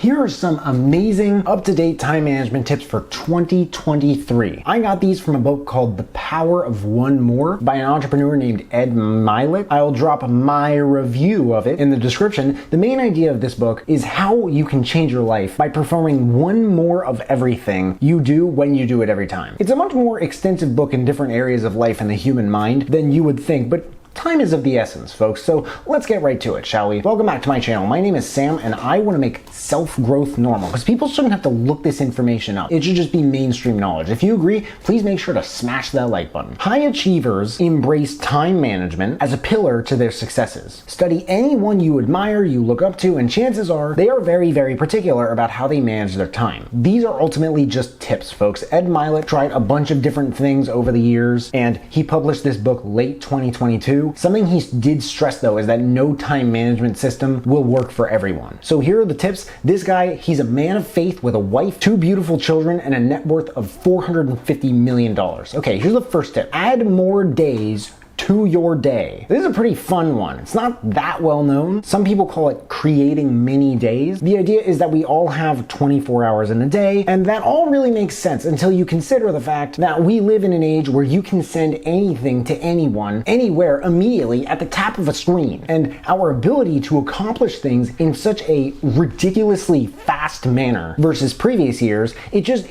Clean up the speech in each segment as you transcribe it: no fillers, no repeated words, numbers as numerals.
Here are some amazing up-to-date time management tips for 2023. I got these from a book called The Power of One More by an entrepreneur named Ed Mylett. I'll drop my review of it in the description. The main idea of this book is how you can change your life by performing one more of everything you do when you do it every time. It's a much more extensive book in different areas of life and the human mind than you would think, but time is of the essence, folks, so let's get right to it, shall we? Welcome back to my channel. My name is Sam, and I want to make self-growth normal, because people shouldn't have to look this information up. It should just be mainstream knowledge. If you agree, please make sure to smash that like button. High achievers embrace time management as a pillar to their successes. Study anyone you admire, you look up to, and chances are they are very, very particular about how they manage their time. These are ultimately just tips, folks. Ed Mylett tried a bunch of different things over the years, and he published this book late 2022. Something he did stress though is that no time management system will work for everyone. So here are the tips. This guy, he's a man of faith with a wife, 2 beautiful children, and a net worth of $450 million. Okay, here's the first tip. Add more days to your day. This is a pretty fun one. It's not that well known. Some people call it creating mini days. The idea is that we all have 24 hours in a day, and that all really makes sense until you consider the fact that we live in an age where you can send anything to anyone, anywhere, immediately at the tap of a screen. And our ability to accomplish things in such a ridiculously fast manner versus previous years, it just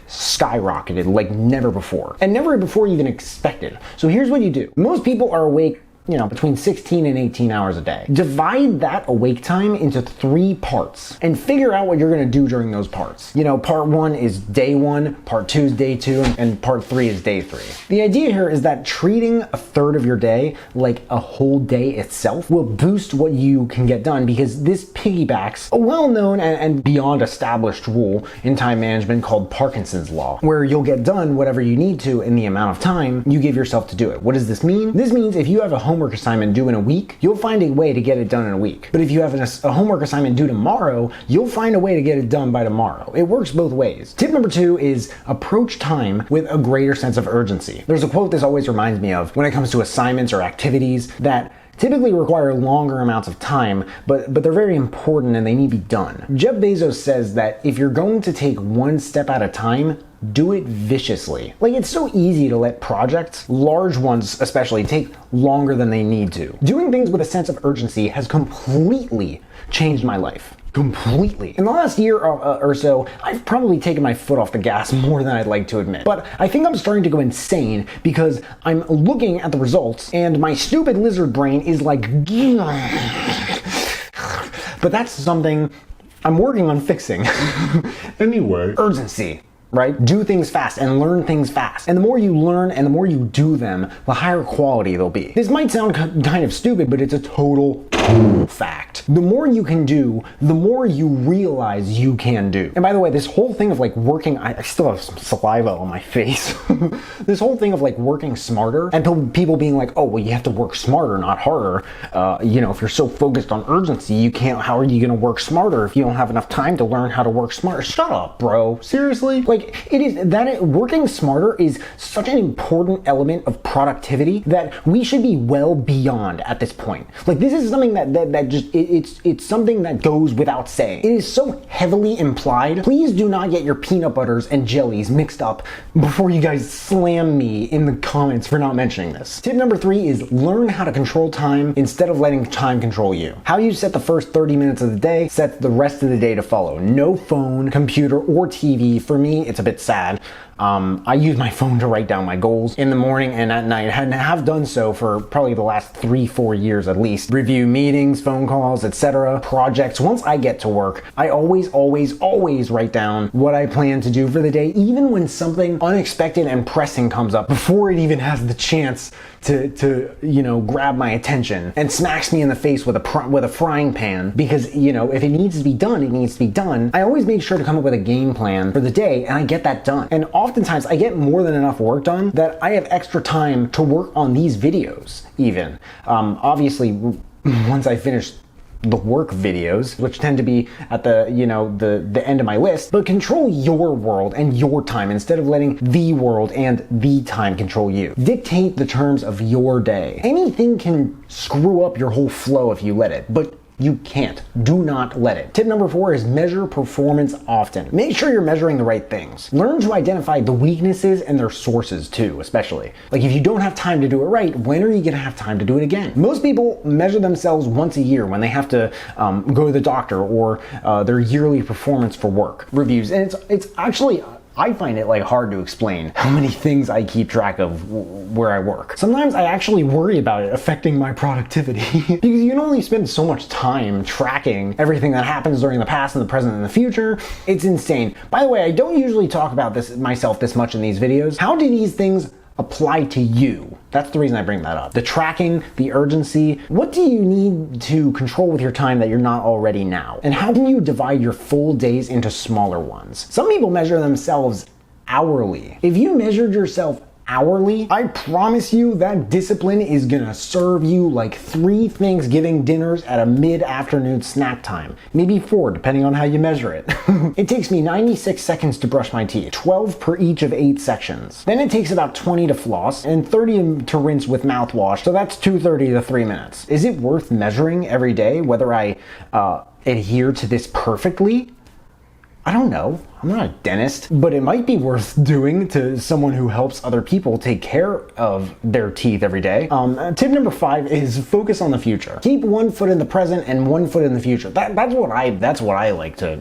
skyrocketed like never before, and never before even expected. So here's what you do. Most people are awake, between 16 and 18 hours a day. Divide that awake time into 3 parts and figure out what you're gonna do during those parts. Part 1 is day 1, part 2 is day 2, and part 3 is day 3. The idea here is that treating a third of your day like a whole day itself will boost what you can get done, because this piggybacks a well-known and beyond established rule in time management called Parkinson's Law, where you'll get done whatever you need to in the amount of time you give yourself to do it. What does this mean? This means if you have a homework assignment due in a week, you'll find a way to get it done in a week. But if you have a homework assignment due tomorrow, you'll find a way to get it done by tomorrow. It works both ways. Tip number 2 is approach time with a greater sense of urgency. There's a quote this always reminds me of when it comes to assignments or activities that typically require longer amounts of time, but they're very important and they need to be done. Jeff Bezos says that if you're going to take one step at a time, do it viciously. Like, it's so easy to let projects, large ones especially, take longer than they need to. Doing things with a sense of urgency has completely changed my life. Completely. In the last year or so, I've probably taken my foot off the gas more than I'd like to admit. But I think I'm starting to go insane because I'm looking at the results and my stupid lizard brain is like, but that's something I'm working on fixing. Anyway, urgency. Right? Do things fast and learn things fast. And the more you learn and the more you do them, the higher quality they'll be. This might sound kind of stupid, but it's a total fact. The more you can do, the more you realize you can do. And by the way, this whole thing of working, I still have some saliva on my face. This whole thing of working smarter and people being like, oh, well, you have to work smarter, not harder. If you're so focused on urgency, how are you gonna work smarter if you don't have enough time to learn how to work smarter? Shut up, bro. Seriously? Working smarter is such an important element of productivity that we should be well beyond at this point. This is something it's something that goes without saying. It is so heavily implied. Please do not get your peanut butters and jellies mixed up before you guys slam me in the comments for not mentioning this. Tip number 3 is learn how to control time instead of letting time control you. How you set the first 30 minutes of the day sets the rest of the day to follow. No phone, computer, or TV. For me, it's a bit sad. I use my phone to write down my goals in the morning and at night, and have done so for probably the last 3-4 years at least. Review meetings, phone calls, etc., projects. Once I get to work, I always write down what I plan to do for the day, even when something unexpected and pressing comes up before it even has the chance to grab my attention and smacks me in the face with a frying pan, because if it needs to be done, it needs to be done. I always make sure to come up with a game plan for the day, and I get that done. And oftentimes I get more than enough work done that I have extra time to work on these videos even. Obviously, once I finish the work videos, which tend to be at the end of my list, but control your world and your time instead of letting the world and the time control you. Dictate the terms of your day. Anything can screw up your whole flow if you let it, but You can't. Do not let it. Tip number 4 is measure performance often. Make sure you're measuring the right things. Learn to identify the weaknesses and their sources too, especially. Like if you don't have time to do it right, when are you gonna have time to do it again? Most people measure themselves once a year when they have to go to the doctor or their yearly performance for work reviews. And it's actually, I find it like hard to explain how many things I keep track of where I work. Sometimes I actually worry about it affecting my productivity because you can only spend so much time tracking everything that happens during the past and the present and the future. It's insane. By the way, I don't usually talk about this myself this much in these videos. How do these things apply to you? That's the reason I bring that up. The tracking, the urgency. What do you need to control with your time that you're not already now? And how can you divide your full days into smaller ones? Some people measure themselves hourly. If you measured yourself hourly, I promise you that discipline is gonna serve you like 3 Thanksgiving dinners at a mid-afternoon snack time. Maybe 4, depending on how you measure it. It takes me 96 seconds to brush my teeth, 12 per each of 8 sections. Then it takes about 20 to floss and 30 to rinse with mouthwash, so that's 2:30 to 3 minutes. Is it worth measuring every day whether I adhere to this perfectly? I don't know. I'm not a dentist, but it might be worth doing to someone who helps other people take care of their teeth every day. Tip number 5 is focus on the future. Keep 1 foot in the present and 1 foot in the future. That's what I like to,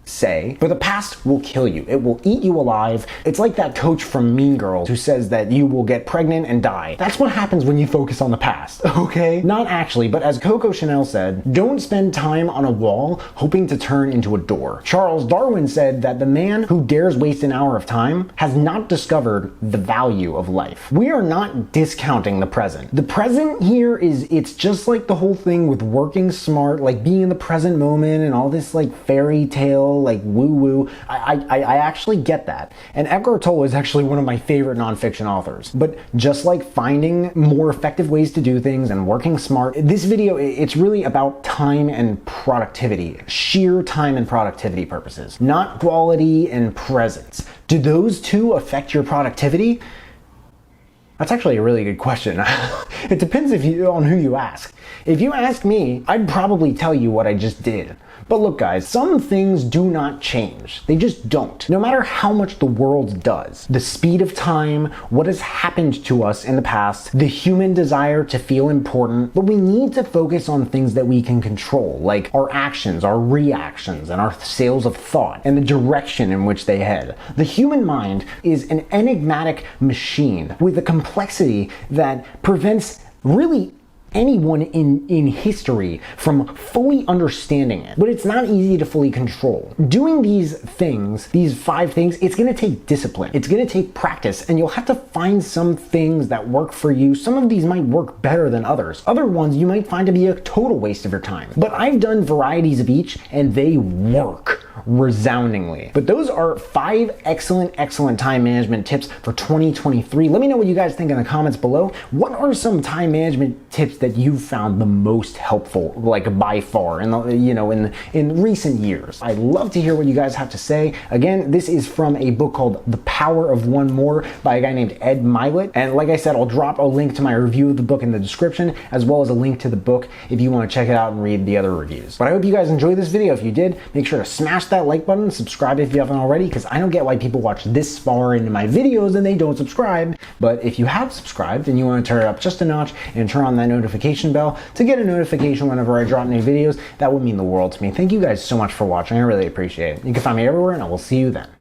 say. But the past will kill you. It will eat you alive. It's like that coach from Mean Girls who says that you will get pregnant and die. That's what happens when you focus on the past, okay? Not actually, but as Coco Chanel said, don't spend time on a wall hoping to turn into a door. Charles Darwin said that the man who dares waste an hour of time has not discovered the value of life. We are not discounting the present. The present here it's just like the whole thing with working smart, like being in the present moment and all this like fairy tale, like woo-woo. I actually get that. And Eckhart Tolle is actually one of my favorite nonfiction authors. But just like finding more effective ways to do things and working smart, this video, it's really about time and productivity, sheer time and productivity purposes, not quality and presence. Do those two affect your productivity? That's actually a really good question. It depends on who you ask. If you ask me, I'd probably tell you what I just did. But look guys, some things do not change. They just don't. No matter how much the world does. The speed of time, what has happened to us in the past, the human desire to feel important, but we need to focus on things that we can control, like our actions, our reactions, and our sales of thought, and the direction in which they head. The human mind is an enigmatic machine with a complexity that prevents really anyone in history from fully understanding it, but it's not easy to fully control. Doing these things, these 5 things, it's gonna take discipline. It's gonna take practice, and you'll have to find some things that work for you. Some of these might work better than others. Other ones you might find to be a total waste of your time. But I've done varieties of each, and they work resoundingly. But those are 5 excellent time management tips for 2023. Let me know what you guys think in the comments below. What are some time management tips that you've found the most helpful, like by far, in recent years? I'd love to hear what you guys have to say. Again, this is from a book called The Power of One More by a guy named Ed Mylett. And like I said, I'll drop a link to my review of the book in the description, as well as a link to the book if you want to check it out and read the other reviews. But I hope you guys enjoyed this video. If you did, make sure to smash that like button, subscribe if you haven't already, because I don't get why people watch this far into my videos and they don't subscribe. But if you have subscribed and you want to turn it up just a notch and turn on that notification bell to get a notification whenever I drop new videos, that would mean the world to me. Thank you guys so much for watching. I really appreciate it. You can find me everywhere, and I will see you then.